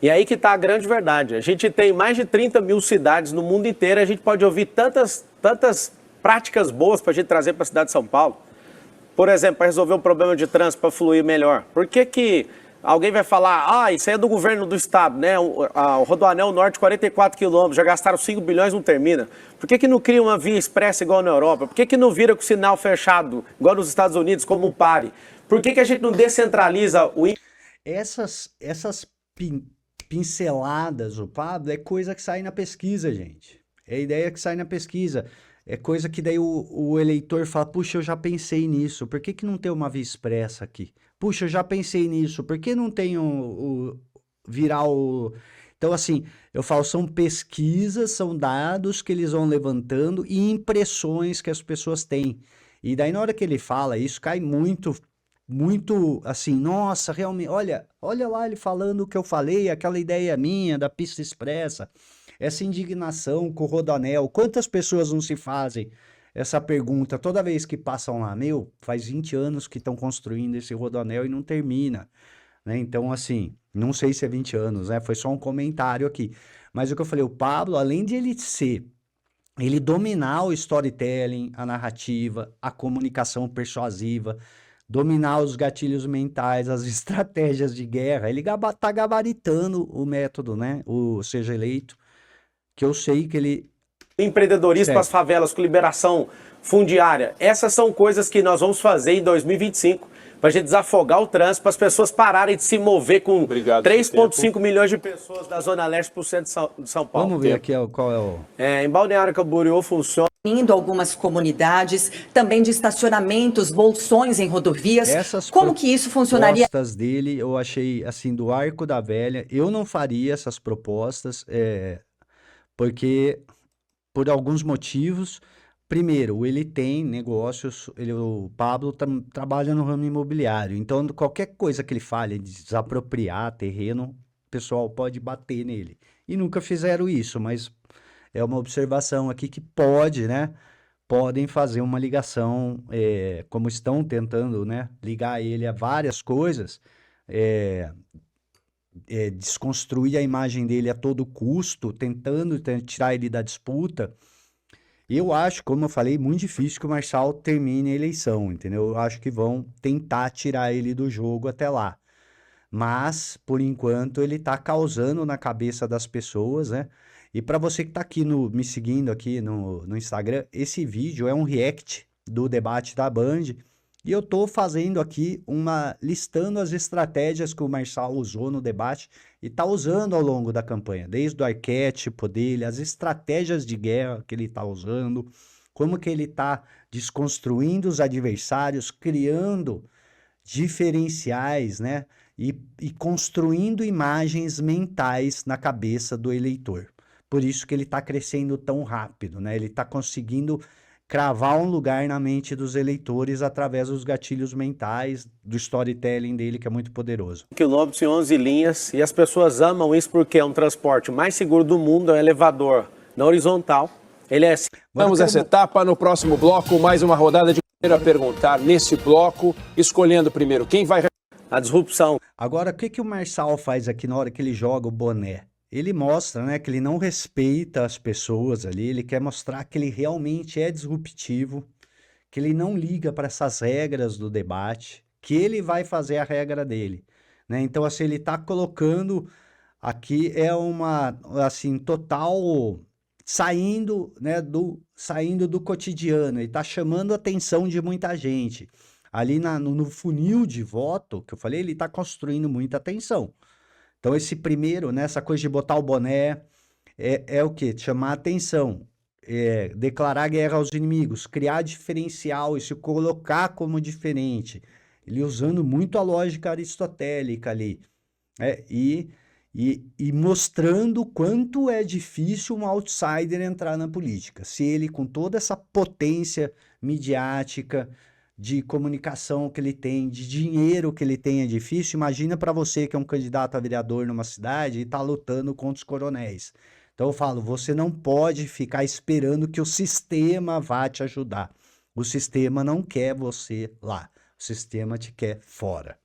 E aí que está a grande verdade. A gente tem mais de 30 mil cidades no mundo inteiro, a gente pode ouvir tantas práticas boas para a gente trazer para a cidade de São Paulo. Por exemplo, para resolver um problema de trânsito, para fluir melhor. Por que alguém vai falar, isso aí é do governo do estado, né? O Rodoanel Norte, 44 quilômetros, já gastaram 5 bilhões, não termina. Por que não cria uma via expressa igual na Europa? Por que não vira com o sinal fechado, igual nos Estados Unidos, como um pare? Por que a gente não descentraliza o... Essas pinceladas, o Pablo, é coisa que sai na pesquisa, gente. É ideia que sai na pesquisa. É coisa que daí o eleitor fala, puxa, eu já pensei nisso, por que não tem uma via expressa aqui? Puxa, eu já pensei nisso, por que não tem virar o... Então, assim, eu falo, são pesquisas, são dados que eles vão levantando e impressões que as pessoas têm. E daí, na hora que ele fala isso, cai muito assim, nossa, realmente, olha lá ele falando o que eu falei, aquela ideia minha da pista expressa, essa indignação com o Rodoanel, quantas pessoas não se fazem essa pergunta toda vez que passam lá, faz 20 anos que estão construindo esse Rodoanel e não termina, né? Então, assim, não sei se é 20 anos, né? Foi só um comentário aqui, mas o que eu falei, o Pablo, além de ele dominar o storytelling, a narrativa, a comunicação persuasiva, dominar os gatilhos mentais, as estratégias de guerra, ele tá gabaritando o método, né? O Seja Eleito, que eu sei que ele... Empreendedorismo para as favelas, com liberação fundiária. Essas são coisas que nós vamos fazer em 2025, para a gente desafogar o trânsito, para as pessoas pararem de se mover com 3,5 milhões de pessoas da Zona Leste para o centro de São Paulo. Vamos ver aqui qual é o... Em Balneário Camboriú funciona... Indo algumas comunidades, também de estacionamentos, bolsões em rodovias. Como que isso funcionaria? As propostas dele, eu achei, assim, do Arco da Velha, eu não faria essas propostas, porque, por alguns motivos, primeiro, ele tem negócios, o Pablo trabalha no ramo imobiliário, então qualquer coisa que ele fale de desapropriar terreno, o pessoal pode bater nele. E nunca fizeram isso, mas... É uma observação aqui que pode, né? Podem fazer uma ligação, como estão tentando, né? Ligar ele a várias coisas, desconstruir a imagem dele a todo custo, tentando tirar ele da disputa. Eu acho, como eu falei, muito difícil que o Marçal termine a eleição, entendeu? Eu acho que vão tentar tirar ele do jogo até lá. Mas, por enquanto, ele está causando na cabeça das pessoas, né? E para você que está aqui me seguindo aqui no Instagram, esse vídeo é um react do debate da Band. E eu estou fazendo aqui listando as estratégias que o Marçal usou no debate e está usando ao longo da campanha. Desde o arquétipo dele, as estratégias de guerra que ele está usando, como que ele está desconstruindo os adversários, criando diferenciais, né? E construindo imagens mentais na cabeça do eleitor. Por isso que ele está crescendo tão rápido, né? Ele está conseguindo cravar um lugar na mente dos eleitores através dos gatilhos mentais, do storytelling dele, que é muito poderoso. Quilômetros e 11 linhas, e as pessoas amam isso porque é um transporte mais seguro do mundo, é um elevador na horizontal. Ele é... Vamos a essa etapa, no próximo bloco, mais uma rodada de primeiro a perguntar nesse bloco, escolhendo primeiro quem vai... A disrupção. Agora, o que o Marçal faz aqui na hora que ele joga o boné? Ele mostra, né, que ele não respeita as pessoas ali, ele quer mostrar que ele realmente é disruptivo, que ele não liga para essas regras do debate, que ele vai fazer a regra dele, né? Então, assim, ele está colocando aqui assim, total saindo, né, saindo do cotidiano, ele está chamando a atenção de muita gente. Ali no funil de voto, que eu falei, ele está construindo muita atenção. Então, esse primeiro, né, essa coisa de botar o boné, é o quê? Chamar atenção, declarar guerra aos inimigos, criar diferencial e se colocar como diferente. Ele usando muito a lógica aristotélica ali, e mostrando o quanto é difícil um outsider entrar na política. Se ele, com toda essa potência midiática, de comunicação que ele tem, de dinheiro que ele tem, é difícil. Imagina para você que é um candidato a vereador numa cidade e está lutando contra os coronéis. Então eu falo, você não pode ficar esperando que o sistema vá te ajudar. O sistema não quer você lá. O sistema te quer fora.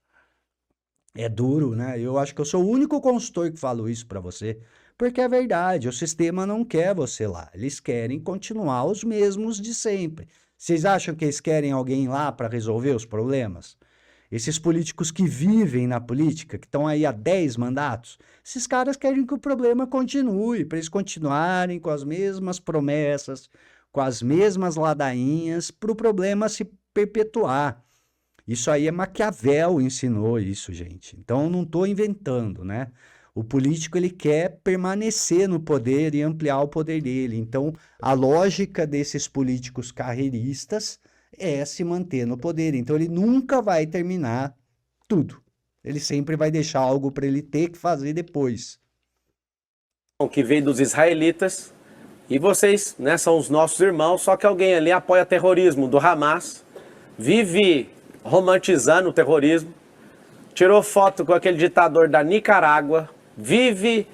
É duro, né? Eu acho que eu sou o único consultor que falo isso para você, porque é verdade, o sistema não quer você lá. Eles querem continuar os mesmos de sempre. Vocês acham que eles querem alguém lá para resolver os problemas? Esses políticos que vivem na política, que estão aí há 10 mandatos, esses caras querem que o problema continue, para eles continuarem com as mesmas promessas, com as mesmas ladainhas, para o problema se perpetuar. Isso aí é Maquiavel ensinou isso, gente. Então eu não estou inventando, né? O político ele quer permanecer no poder e ampliar o poder dele. Então a lógica desses políticos carreiristas é se manter no poder. Então ele nunca vai terminar tudo. Ele sempre vai deixar algo para ele ter que fazer depois. Que veio dos israelitas, e vocês, né, são os nossos irmãos, só que alguém ali apoia terrorismo do Hamas, vive romantizando o terrorismo, tirou foto com aquele ditador da Nicarágua, vive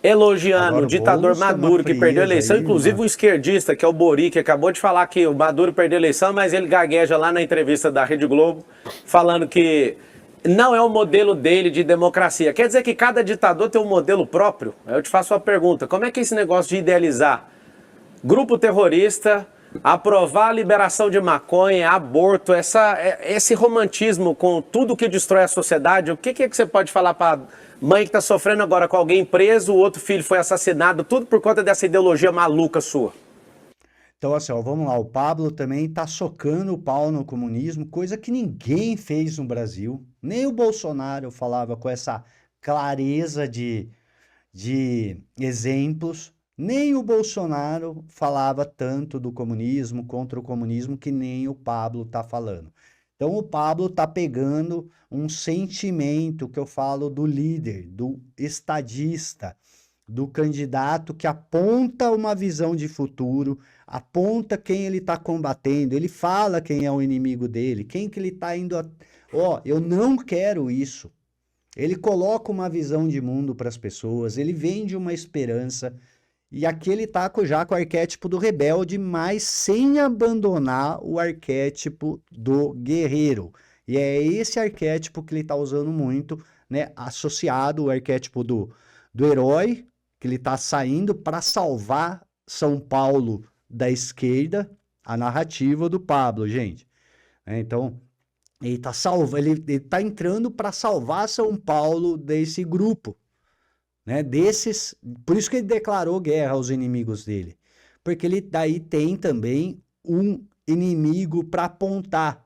elogiando Agora, o ditador Maduro, que perdeu a eleição, aí, inclusive mano. um esquerdista, que é o Bori, que acabou de falar que o Maduro perdeu a eleição, mas ele gagueja lá na entrevista da Rede Globo, falando que não é o modelo dele de democracia. Quer dizer que cada ditador tem um modelo próprio? Eu te faço uma pergunta, como é que é esse negócio de idealizar grupo terrorista, aprovar a liberação de maconha, aborto, esse romantismo com tudo que destrói a sociedade, o que é que você pode falar para mãe que está sofrendo agora com alguém preso, o outro filho foi assassinado, tudo por conta dessa ideologia maluca sua? Então, assim, ó, vamos lá, o Pablo também tá socando o pau no comunismo, coisa que ninguém fez no Brasil, nem o Bolsonaro falava com essa clareza de exemplos, nem o Bolsonaro falava tanto do comunismo, contra o comunismo, que nem o Pablo tá falando. Então o Pablo tá pegando um sentimento que eu falo do líder, do estadista, do candidato que aponta uma visão de futuro, aponta quem ele está combatendo, ele fala quem é o inimigo dele, quem que ele está indo a... Ó, eu não quero isso. Ele coloca uma visão de mundo para as pessoas, ele vende uma esperança, e aqui ele tá já com o arquétipo do rebelde, mas sem abandonar o arquétipo do guerreiro. E é esse arquétipo que ele tá usando muito, né? Associado ao arquétipo do herói, que ele tá saindo para salvar São Paulo da esquerda, a narrativa do Pablo, gente. Então, ele tá entrando para salvar São Paulo desse grupo. Né, por isso que ele declarou guerra aos inimigos dele, porque ele daí tem também um inimigo para apontar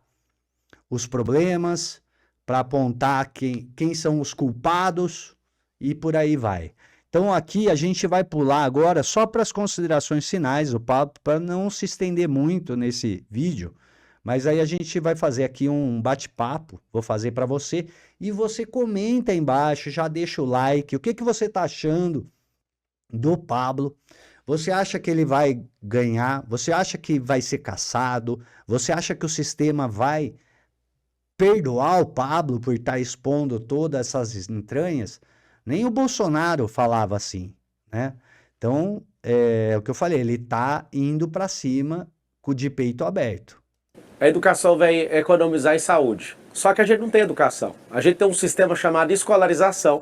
os problemas, para apontar quem são os culpados e por aí vai. Então aqui a gente vai pular agora só para as considerações finais do papo, para não se estender muito nesse vídeo. Mas aí a gente vai fazer aqui um bate-papo, vou fazer para você, e você comenta aí embaixo, já deixa o like, o que você tá achando do Pablo? Você acha que ele vai ganhar? Você acha que vai ser cassado? Você acha que o sistema vai perdoar o Pablo por estar expondo todas essas entranhas? Nem o Bolsonaro falava assim, né? Então, é o que eu falei, ele tá indo para cima de peito aberto. A educação vai economizar em saúde. Só que a gente não tem educação. A gente tem um sistema chamado escolarização.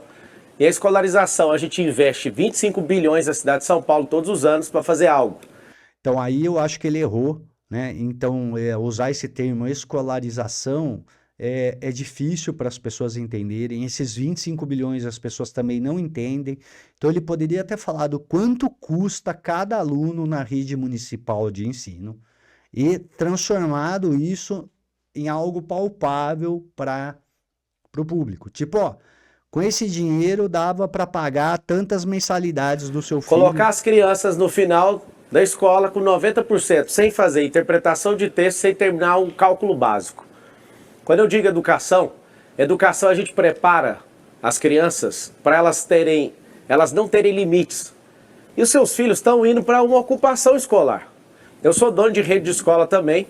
E a escolarização, a gente investe 25 bilhões na cidade de São Paulo todos os anos para fazer algo. Então aí eu acho que ele errou, né? Então usar esse termo escolarização é difícil para as pessoas entenderem. Esses 25 bilhões as pessoas também não entendem. Então ele poderia ter falado quanto custa cada aluno na rede municipal de ensino e transformado isso em algo palpável para o público. Tipo, ó, com esse dinheiro dava para pagar tantas mensalidades do seu filho. Colocar as crianças no final da escola com 90%, sem fazer interpretação de texto, sem terminar um cálculo básico. Quando eu digo educação a gente prepara as crianças para elas não terem limites. E os seus filhos estão indo para uma ocupação escolar. Eu sou dono de rede de escola também,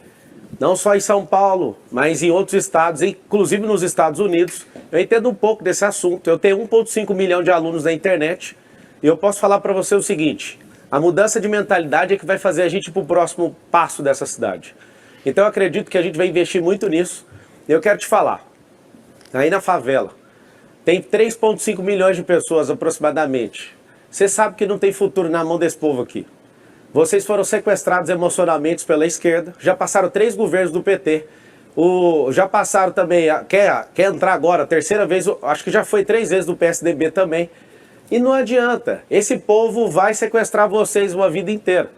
não só em São Paulo, mas em outros estados, inclusive nos Estados Unidos. Eu entendo um pouco desse assunto. Eu tenho 1,5 milhão de alunos na internet e eu posso falar para você o seguinte: a mudança de mentalidade é que vai fazer a gente ir para o próximo passo dessa cidade. Então eu acredito que a gente vai investir muito nisso. Eu quero te falar, aí na favela, tem 3,5 milhões de pessoas aproximadamente. Você sabe que não tem futuro na mão desse povo aqui. Vocês foram sequestrados emocionalmente pela esquerda, já passaram 3 governos do PT, já passaram também, quer entrar agora, terceira vez, acho que já foi 3 vezes do PSDB também. E não adianta, esse povo vai sequestrar vocês uma vida inteira.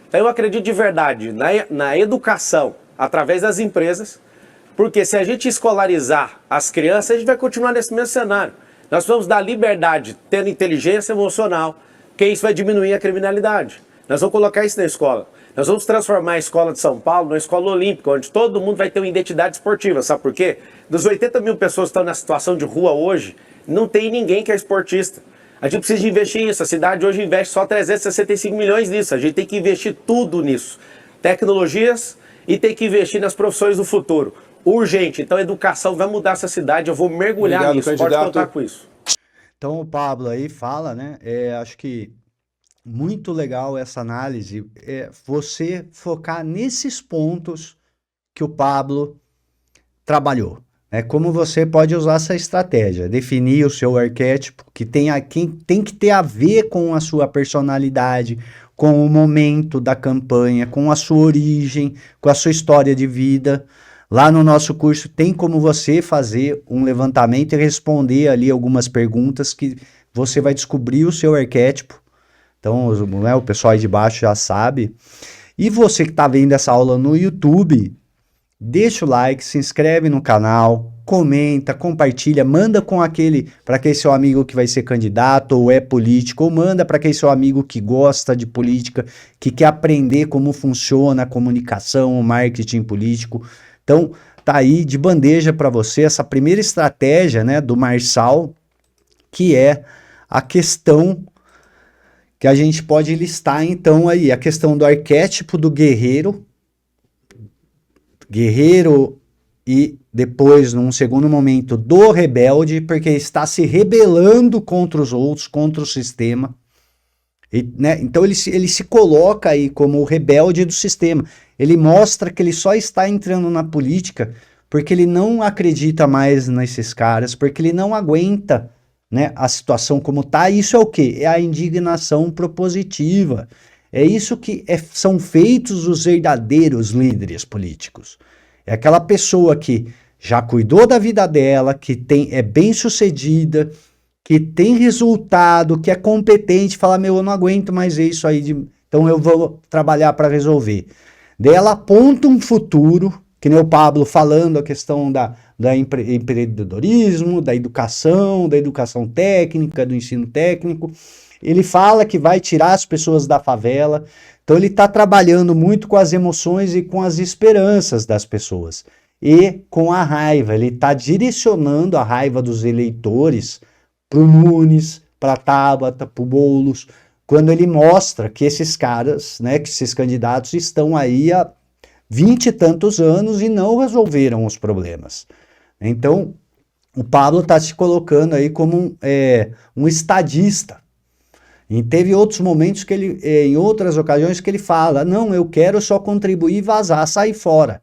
Então eu acredito de verdade na educação, através das empresas, porque se a gente escolarizar as crianças, a gente vai continuar nesse mesmo cenário. Nós vamos dar liberdade, tendo inteligência emocional, porque isso vai diminuir a criminalidade. Nós vamos colocar isso na escola. Nós vamos transformar a escola de São Paulo numa escola olímpica, onde todo mundo vai ter uma identidade esportiva. Sabe por quê? Dos 80 mil pessoas que estão na situação de rua hoje, não tem ninguém que é esportista. A gente precisa de investir nisso. A cidade hoje investe só 365 milhões nisso. A gente tem que investir tudo nisso. Tecnologias e tem que investir nas profissões do futuro. Urgente. Então a educação vai mudar essa cidade. Eu vou mergulhar Obrigado, nisso. candidato. Pode contar com isso. Então o Pablo aí fala, né? Acho que muito legal essa análise. Você focar nesses pontos que o Pablo trabalhou. Como você pode usar essa estratégia, definir o seu arquétipo, que tem que ter a ver com a sua personalidade, com o momento da campanha, com a sua origem, com a sua história de vida. Lá no nosso curso tem como você fazer um levantamento e responder ali algumas perguntas que você vai descobrir o seu arquétipo. Então, o pessoal aí de baixo já sabe. E você que está vendo essa aula no YouTube, deixa o like, se inscreve no canal, comenta, compartilha, manda para aquele seu amigo que vai ser candidato ou é político, ou manda para aquele seu amigo que gosta de política, que quer aprender como funciona a comunicação, o marketing político. Então, tá aí de bandeja para você essa primeira estratégia, né, do Marçal, que é a questão que a gente pode listar então aí, a questão do arquétipo do guerreiro e depois, num segundo momento, do rebelde, porque está se rebelando contra os outros, contra o sistema. Então ele se coloca aí como o rebelde do sistema. Ele mostra que ele só está entrando na política porque ele não acredita mais nesses caras, porque ele não aguenta, né, a situação como está. Isso é o quê? É a indignação propositiva. É isso que são feitos os verdadeiros líderes políticos. É aquela pessoa que já cuidou da vida dela, que é bem sucedida, que tem resultado, que é competente, fala, eu não aguento mais isso aí, então eu vou trabalhar para resolver. Daí ela aponta um futuro, que nem o Pablo falando a questão da empreendedorismo, da educação técnica, do ensino técnico. Ele fala que vai tirar as pessoas da favela. Então ele está trabalhando muito com as emoções e com as esperanças das pessoas. E com a raiva. Ele está direcionando a raiva dos eleitores para o Nunes, para a Tabata, para o Boulos, quando ele mostra que esses caras, né, que esses candidatos estão aí há 20 e tantos anos e não resolveram os problemas. Então, o Pablo está se colocando aí como um estadista. E teve outros momentos que ele, em outras ocasiões, que ele fala, não, eu quero só contribuir, vazar, sair fora.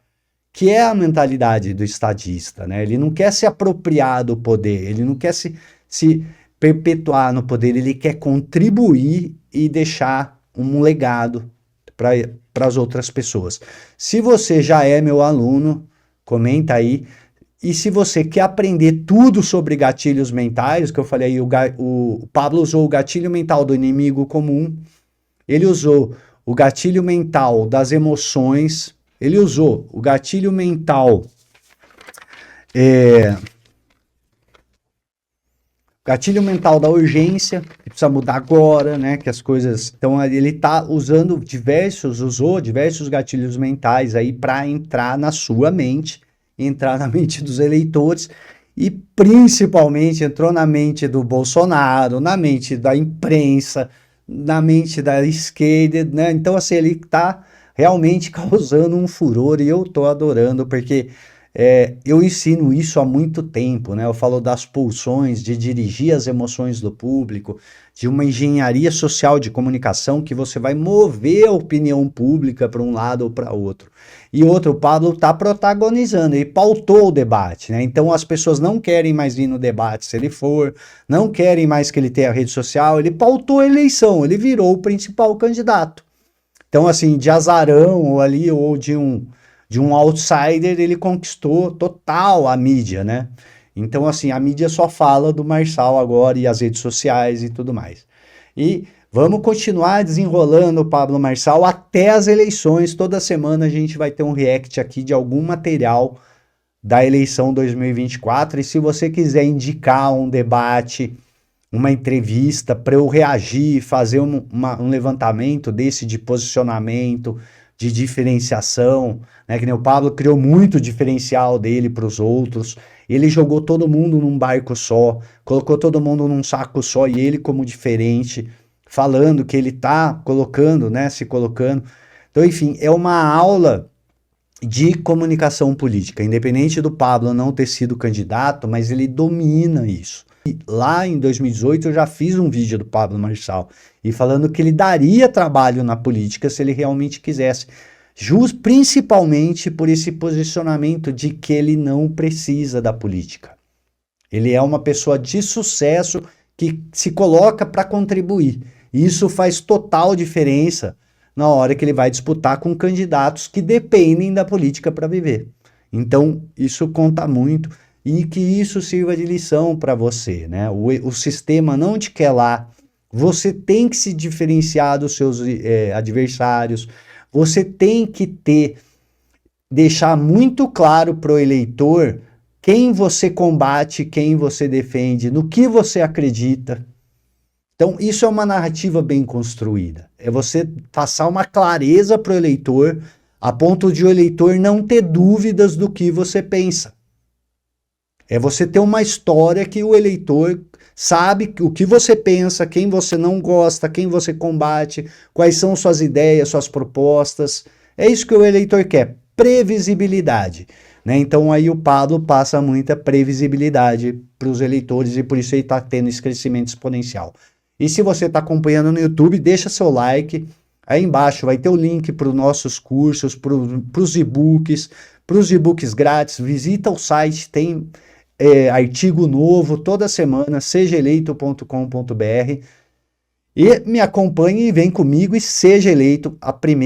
Que é a mentalidade do estadista, né? Ele não quer se apropriar do poder, ele não quer se perpetuar no poder, ele quer contribuir e deixar um legado para as outras pessoas. Se você já é meu aluno, comenta aí. E se você quer aprender tudo sobre gatilhos mentais, que eu falei aí, o Pablo usou o gatilho mental do inimigo comum, ele usou o gatilho mental das emoções, ele usou o gatilho mental gatilho mental da urgência, que precisa mudar agora, né, que as coisas... Então ele usou diversos gatilhos mentais aí para entrar na sua mente, entrar na mente dos eleitores e principalmente entrou na mente do Bolsonaro, na mente da imprensa, na mente da esquerda, né? Então assim, ele está realmente causando um furor e eu estou adorando porque Eu ensino isso há muito tempo, né? Eu falo das pulsões, de dirigir as emoções do público, de uma engenharia social de comunicação que você vai mover a opinião pública para um lado ou para outro. E outro, o Pablo está protagonizando, ele pautou o debate, né? Então as pessoas não querem mais ir no debate se ele for, não querem mais que ele tenha rede social, ele pautou a eleição, ele virou o principal candidato. Então, assim, de azarão ou ali, ou de um outsider, ele conquistou total a mídia, né? Então, assim, a mídia só fala do Marçal agora e as redes sociais e tudo mais. E vamos continuar desenrolando o Pablo Marçal até as eleições. Toda semana a gente vai ter um react aqui de algum material da eleição 2024. E se você quiser indicar um debate, uma entrevista para eu reagir, fazer um levantamento desse de posicionamento, de diferenciação, né? Que nem o Pablo criou muito diferencial dele para os outros. Ele jogou todo mundo num barco só, colocou todo mundo num saco só e ele como diferente, falando que ele tá colocando, né? Se colocando. Então, enfim, é uma aula de comunicação política, independente do Pablo não ter sido candidato, mas ele domina isso. E lá em 2018 eu já fiz um vídeo do Pablo Marçal e falando que ele daria trabalho na política se ele realmente quisesse, principalmente por esse posicionamento de que ele não precisa da política. Ele é uma pessoa de sucesso que se coloca para contribuir. E isso faz total diferença na hora que ele vai disputar com candidatos que dependem da política para viver. Então, isso conta muito e que isso sirva de lição para você, né? O sistema não te quer lá. Você tem que se diferenciar dos seus adversários. Você tem que deixar muito claro para o eleitor quem você combate, quem você defende, no que você acredita. Então, isso é uma narrativa bem construída. É você passar uma clareza para o eleitor, a ponto de o eleitor não ter dúvidas do que você pensa. É você ter uma história que o eleitor sabe o que você pensa, quem você não gosta, quem você combate, quais são suas ideias, suas propostas. É isso que o eleitor quer, previsibilidade, né? Então aí o Pablo passa muita previsibilidade para os eleitores e por isso ele está tendo esse crescimento exponencial. E se você está acompanhando no YouTube, deixa seu like. Aí embaixo vai ter o link para os nossos cursos, para os e-books grátis. Visita o site, tem artigo novo toda semana, sejaeleito.com.br. E me acompanhe e vem comigo e seja eleito a primeira